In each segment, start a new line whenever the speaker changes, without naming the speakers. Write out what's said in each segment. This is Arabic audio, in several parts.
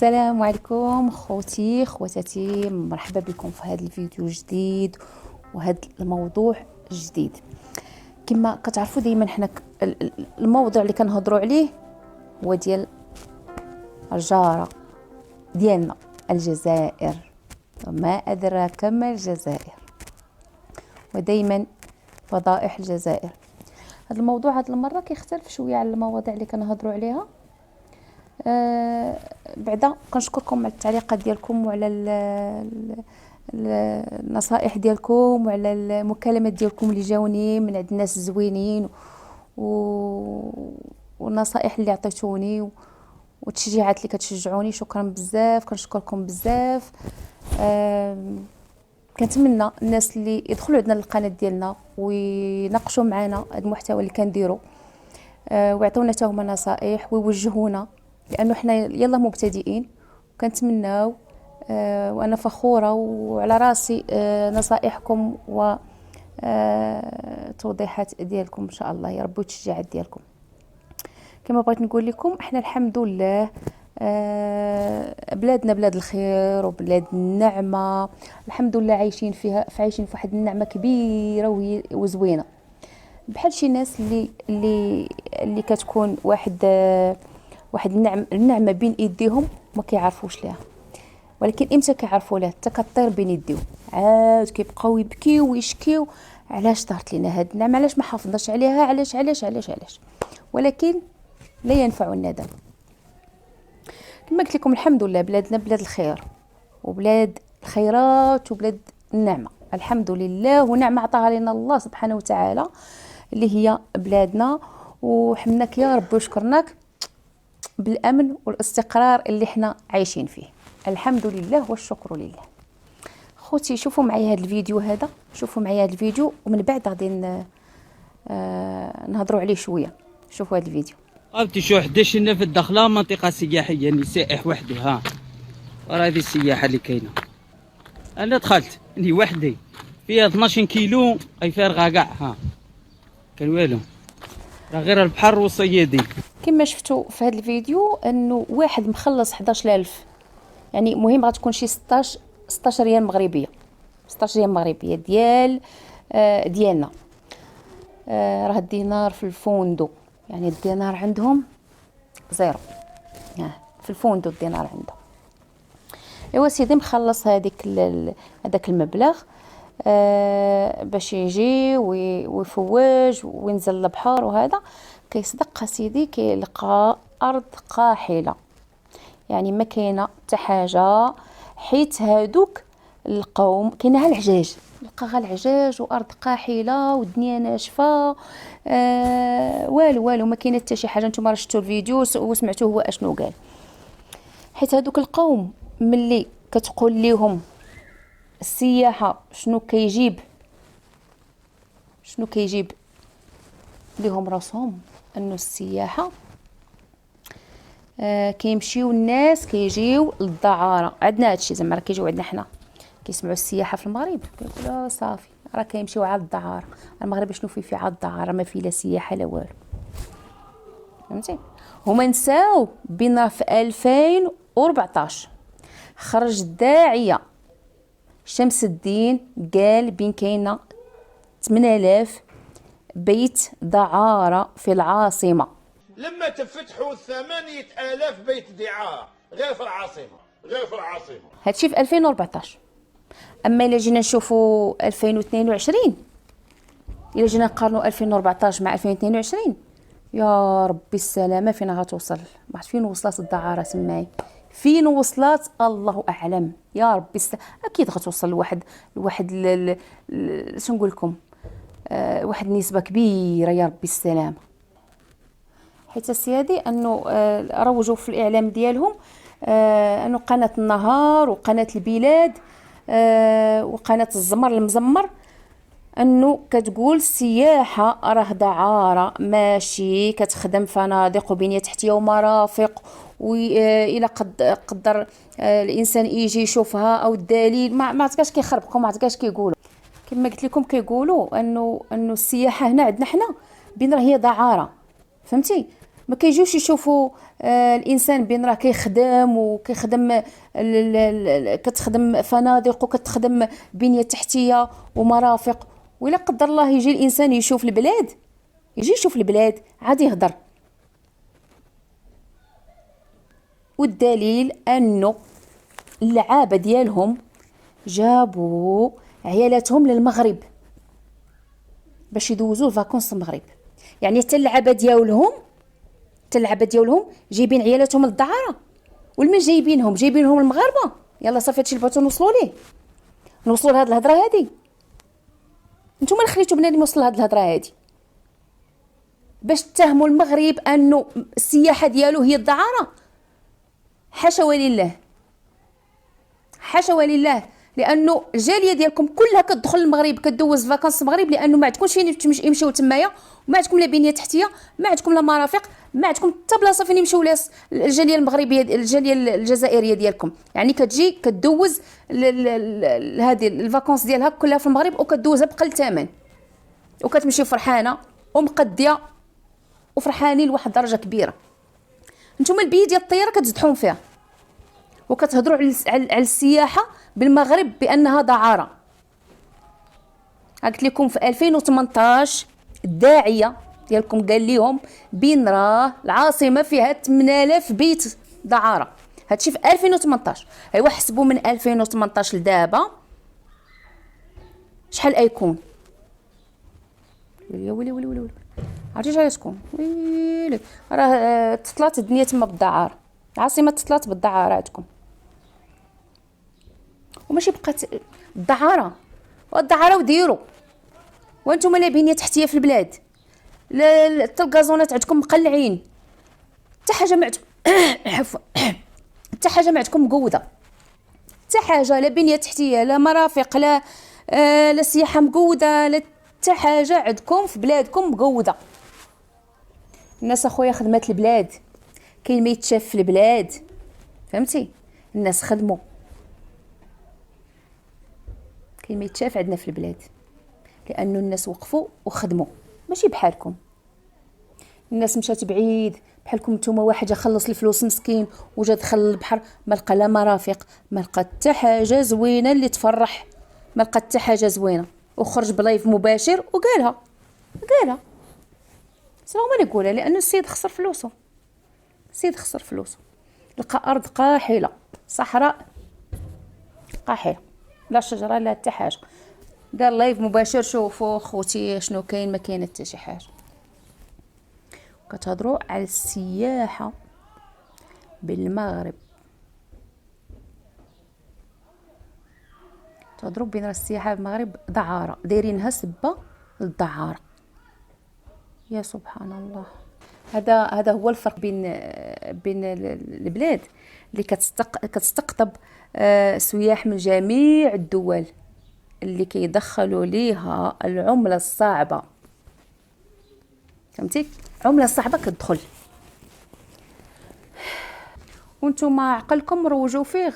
السلام عليكم خوتي خواتاتي، مرحبا بكم في هذا الفيديو الجديد وهذا الموضوع الجديد. كما كتعرفوا دائما حنا الموضوع اللي كنهضروا عليه هو ديال الجاره ديالنا الجزائر، وما ادراك ما الجزائر، ودائما فضائح الجزائر. هذا الموضوع هذه المره كيختلف شويه على المواضيع اللي كنهضروا عليها. بعدا كنشكركم على التعليقات ديالكم وعلى النصائح ديالكم وعلى المكالمات ديالكم اللي جاوني من عند الناس الزوينين والنصائح اللي عطيتوني والتشجيعات اللي كتشجعوني. شكرا بزاف، كنشكركم بزاف. كنتمنى الناس اللي يدخلوا عندنا للقناه ديالنا ويناقشوا معنا هذا المحتوى اللي كنديروا، ويعطونا حتى هما نصائح ويوجهونا، لانه حنا يلا مبتدئين. وكنتمناو وانا فخوره وعلى راسي نصائحكم و توضيحات ديالكم ان شاء الله يا رب، والتشجيعات ديالكم. كما بغيت نقول لكم، احنا الحمد لله بلادنا بلاد الخير وبلاد النعمه، الحمد لله عايشين فيها، عايشين في واحد النعمه كبيره وهي وزوينه، بحال شي ناس اللي كتكون واحد النعمه بين ايديهم ما كيعرفوش ليها، ولكن امتى كيعرفوا لها؟ حتى كطير بين يديهم، عاد كيبقاو يبكيو ويشكيو علاش طارت لينا هاد النعمه، علاش ما حافظناش عليها، علاش علاش علاش علاش. ولكن لا ينفع الندم. كما قلت لكم، الحمد لله بلادنا بلاد الخير وبلاد الخيرات وبلاد النعمه، الحمد لله، ونعمه عطاها لنا الله سبحانه وتعالى اللي هي بلادنا. وحمدناك يا رب وشكرناك بالامن والاستقرار اللي احنا عايشين فيه، الحمد لله والشكر لله. خوتي شوفوا معايا هذا الفيديو، ومن بعد غادي نهضروا عليه شويه. شوفوا هذا الفيديو.
عرفتي شو 11 نفر داخله منطقه سياحيه، يعني سائح وحده. ها راه هذه السياحه اللي كاينه. انا دخلت اني وحدي فيها 12 كيلو، اي فارغه كاع. ها كان والو، راه غير البحر والصيادين.
كما شفتوا في هذا الفيديو انه واحد مخلص 11000، يعني مهم غتكون شي 16 ريال مغربيه، 16 ريال مغربيه ديالنا. راه الدينار في الفندق، يعني الدينار عندهم زيرو. في الفندق الدينار عندهم. ايوا سيدي مخلص هذاك المبلغ باش يجي ويفواج وينزل للبحر، وهذا كيصدق سيدي كيلقى ارض قاحله، يعني ما كاينه حتى حاجه، حيت هادوك القوم كاينه العجاج، لقى غير العجاج وارض قاحله والدنيا ناشفه. والو ما كاينه حتى شي حاجه. نتوما راه شفتوا الفيديو وسمعتوه هو اشنو قال. حيت هادوك القوم ملي كتقول لهم السياحه شنو كيجيب لهم راسهم، انه السياحه كيمشيو الناس كيجيو للدعاره. عندنا هادشي زعما، راه كيجيو عندنا حنا كيسمعوا السياحه في المغرب كيقولوا صافي راه كيمشيو على الدعاره. المغرب شنو فيه على الدعاره؟ ما فيه لا سياحه لا والو، فهمتي؟ هما نساو بين في 2014 خرج الداعيه شمس الدين قال بين كاينه 8000 بيت دعاره في العاصمه.
لما تفتحوا 8000 بيت دعارة غير في العاصمة.
هادشي في 2014. اما الا جينا نشوفوا 2022، الا جينا نقارنوا 2014 مع 2022، يا ربي السلامه فين غتوصل؟ فين وصلت الدعاره تماي؟ فين وصلت؟ الله اعلم. يا ربي اكيد غتوصل لواحد شنو نقول لكم، واحد النسبه كبيره. يا ربي السلامه. حيت السيادي انه روجوا في الاعلام ديالهم انه قناه النهار وقناه البلاد وقناه الزمر المزمر انه كتقول السياحه راه دعاره ماشي، كتخدم فنادق وبنيه تحتيه ومرافق، والى قدر الانسان يجي يشوفها. او الدليل ما عرفتش كيخربقوا، ما عرفتش كيقولوا. كما قلت لكم كيقولوا انه السياحه هنا عندنا حنا بين راه هي دعاره، فهمتي؟ ما كيجيوش يشوفوا الانسان بين راه كيخدم وكيخدم كتخدم فنادق وكتخدم بنيه تحتيه ومرافق، ولا قدر الله يجي الانسان يشوف البلاد، يجي يشوف البلاد عاد يهضر. والدليل انه اللعابه ديالهم جابوا عيالاتهم للمغرب باش يدوزوا الفاكونس المغرب. يعني حتى اللعابه ديالهم جايبين عيالاتهم للدعاره. والما جايبينهم المغاربه، يلا صافي هادشي اللي بغيتو نوصلوا لهاد الهضره هادي. نتوما اللي خليتو بنادم يوصل لهاد الهضره هادي باش تتهموا المغرب انه السياحه ديالو هي الدعاره. حاشا ولله، لانه الجاليه ديالكم كلها كتدخل المغرب كدوز فاكانس المغرب، لانه ما عندكمش فين يمشيو تمايا، وما عندكم لا بنيه تحتيه، ما عندكم لا مرافق، ما عندكم حتى بلاصه فين يمشيو الجاليه المغربيه الجاليه الجزائريه ديالكم. يعني كتجي كدوز هذه الفاكونس ديالها كلها في المغرب وكدوزها بقل ثمن، وكتمشي فرحانه ومقديه وفرحانين لواحد درجه كبيره. نتوما البيي ديال الطياره كتزدحون فيها وكتهضروا على السياحه بالمغرب بانها دعاره. قلت لكم في 2018 الداعيه ديالكم قال لهم بين راه العاصمه فيها 8000 بيت دعاره. هادشي في 2018. ايوا حسبوا من 2018 لدابا شحال غيكون. يا ويلي عرفتي شحال تكون؟ ويلي راه تطلات الدنيا تما بالدعاره، العاصمه تطلات بالدعاره عندكم. وماشي بقات الدعاره وديروا وانتم لا بنيه تحتيه في البلاد، لا حتى الغازونات عندكم مقلعين، حتى حاجه ما عندكم عفوا حتى حاجه ما عندكم مقوده، حتى حاجه لا بنيه تحتيه لا مرافق لا سياحه مقوده، لا حتى حاجه عندكم في بلادكم مقوده. الناس اخويا خدمات البلاد، كاين ما يتشاف في البلاد، فهمتي؟ الناس خدموا، كاين ما يتشاف عندنا في البلاد، لانه الناس وقفوا وخدموا، ماشي بحالكم. الناس مشات بعيد بحالكم نتوما، واحد جا خلص الفلوس مسكين وجا دخل البحر، ما لقى لا مرافق، ما لقى حتى حاجه زوينه اللي تفرح، ما لقى حتى حاجه زوينه، وخرج بلايف مباشر وقالها سلام ما نقولها، لان السيد خسر فلوسه، لقى ارض قاحله، صحراء قاحله، لا شجره لا حتى حاجه، دار لايف مباشر شوفوا خوتي شنو كاين، ما كاين حتى شي حاجه. كتهضروا على السياحه بالمغرب، تهضروا بين السياحه بالمغرب دعاره، دايرينها سبه للدعاره. يا سبحان الله. هذا هو الفرق بين البلاد اللي كتستقطب سياح من جميع الدول، اللي كيدخلوا ليها العمله الصعبه، فهمتي؟ عمله صعبه كتدخل، وانتم عقلكم روجوا فيه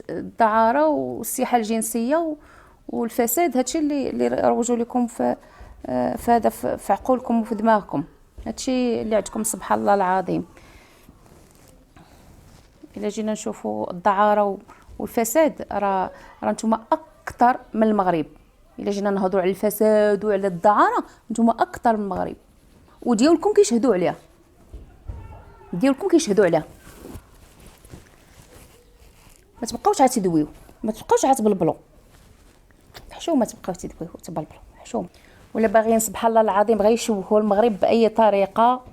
الدعاره والسياحه الجنسيه والفساد. هادشي اللي روجوا لكم في هذا في عقولكم وفي دماغكم، هادشي اللي عندكم سبحان الله العظيم. الا جينا نشوفوا الدعاره والفساد راه نتوما اكثر من المغرب. الا جينا نهضروا على الفساد وعلى الدعاره نتوما اكثر من المغرب، وديالكم كيشهدوا عليها، ما تبقاوش عتدويو، ما تبقاوش عتبلبلوا، حشومه تبقاو تدويو وتبلبلوا حشومه. ولا باغيين سبحان الله العظيم غير يشوهوا المغرب باي طريقه،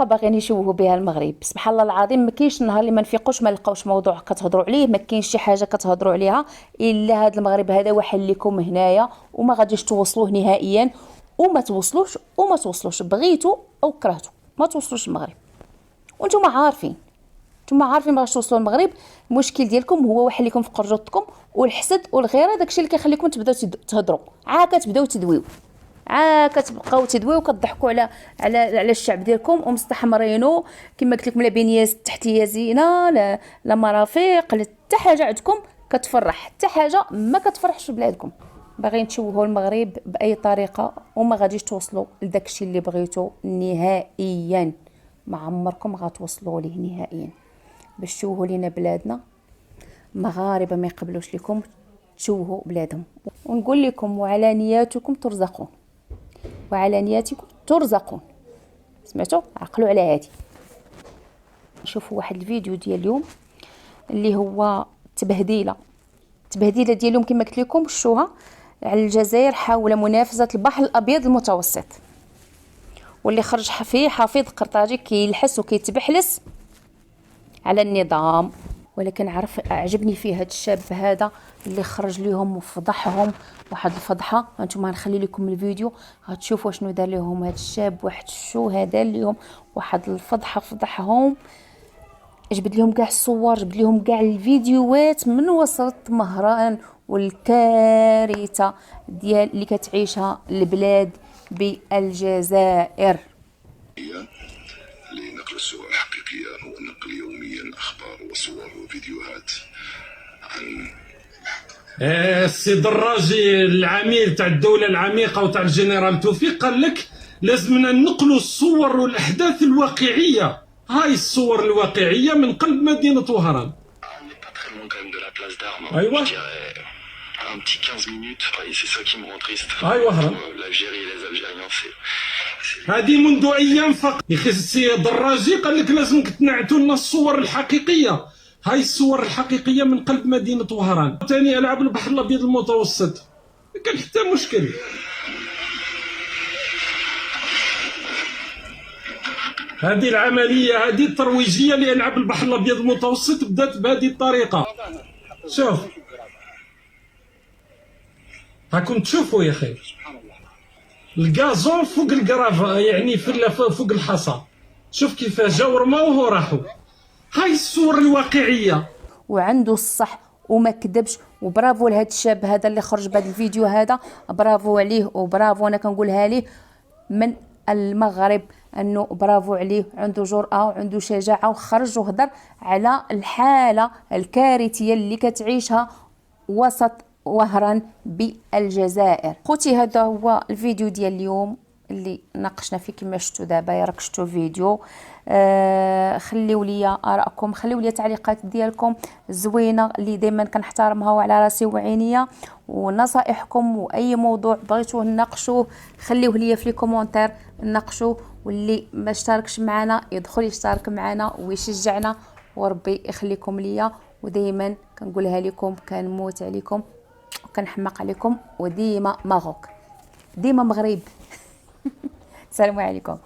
باغيين يشوهوا بها المغرب. سبحان الله العظيم ما كاينش نهار اللي ما نفيقوش ما نلقاوش موضوع كتهضروا عليه، ما كاينش شي حاجه كتهضروا عليها الا هذا المغرب هذا وحل لكم هنايا، وما غاديش توصلوه نهائيا، وما توصلوش بغيتوا او كرهتوا ما توصلوش المغرب. وانتم عارفين ما غاديش توصلوا المغرب. المشكل ديالكم هو واحد لكم في قرجوتكم، والحسد والغيره، داكشي اللي كيخليكم تبداو تهضروا، كتبداو تدويو، كتبقاو تدويو وكتضحكوا على الشعب ديالكم ومستحمرينو كما قلت لكم. لا بنيه تحتيه زينه، لا مرافق، لا حتى حاجه عندكم كتفرح، حتى حاجه ما كتفرحش في بلادكم. باغيين تشوهوا المغرب باي طريقه وما غاديش توصلوا لداكشي اللي بغيتو نهائيا، ما عمركم غتوصلوا ليه نهائيا. باش تشوهوا لينا بلادنا، مغاربه ما يقبلوش لكم تشوهوا بلادهم. ونقول لكم وعلى نياتكم ترزقون، وعلى نياتكم ترزقون. سمعتوا؟ عقلوا على هادي. نشوفوا واحد الفيديو ديال اليوم اللي هو التبهديله ديالهم كما قلت لكم. شوها على الجزائر حول منافسه البحر الابيض المتوسط، واللي خرج فيه حفيظ قرطاجي كيلحس وكيتبحلس على النظام. ولكن عجبني فيه هذا الشاب هذا اللي خرج ليهم وفضحهم واحد الفضحه. هانتوما نخلي لكم الفيديو غتشوفوا شنو دار لهم هذا الشاب. واحد شو هذا ليهم واحد الفضحه، فضحهم، جبد لهم كاع الصور، جبد لهم كاع الفيديوهات من وسط مهران والكارثه ديال اللي كتعيشها البلاد بالجزائر.
لنقل الصور الحقيقية ونقل يوميا أخبار وصور وفيديوهات عن
السي دراجي العميل تاع الدولة العميقة وتاع الجنرال توفيق قال لك لازمنا نقلوا الصور والأحداث الواقعية. هاي الصور الواقعية من قلب مدينة وهران. أيوة
un petit 15 minutes et c'est ça qui me rend triste.
أيوة
L'Algérie et les Algériens c'est
هذه منذ أيام فقط. يا أخي السي دراجي قال لك لازمك تنعتوا لنا الصور الحقيقية. هاي الصور الحقيقية من قلب مدينة وهران. ثاني ألعاب البحر الأبيض المتوسط ما كان حتى مشكل. هذه العملية هذه الترويجية لألعاب البحر الأبيض المتوسط بدات بهذه الطريقة. شوف هاكم تشوفوا يا أخي الغازون فوق القرافة، يعني فوق الحصى. شوف كيفاش جاو رماوه وراحوا. هاي الصور الواقعية.
وعنده الصح وما كذبش. وبرافو لهذا الشاب هذا اللي خرج بهذا الفيديو هذا، برافو عليه وبرافو انا كنقولها ليه من المغرب انه برافو عليه. عنده جرأة وعنده شجاعة وخرج وهضر على الحالة الكارثية اللي كتعيشها وسط وهران بالجزائر. خوتي هذا هو الفيديو ديال اليوم اللي ناقشنا فيه كما شفتوا دابا. يا راك شفتوا فيديو. خليوا لي ارائكم، خليوا لي تعليقات ديالكم زوينه اللي دائما كنحترمها وعلى راسي وعينيا. ونصائحكم واي موضوع بغيتوه نناقشوه خليوه لي في لي كومونتير نناقشوه. واللي ما اشتركش معنا يدخل يشترك معنا ويشجعنا، وربي يخليكم ليا. ودائما كنقولها لكم كنموت عليكم وكنحماق عليكم، وديما ماغوك ديما مغرب. السلام عليكم.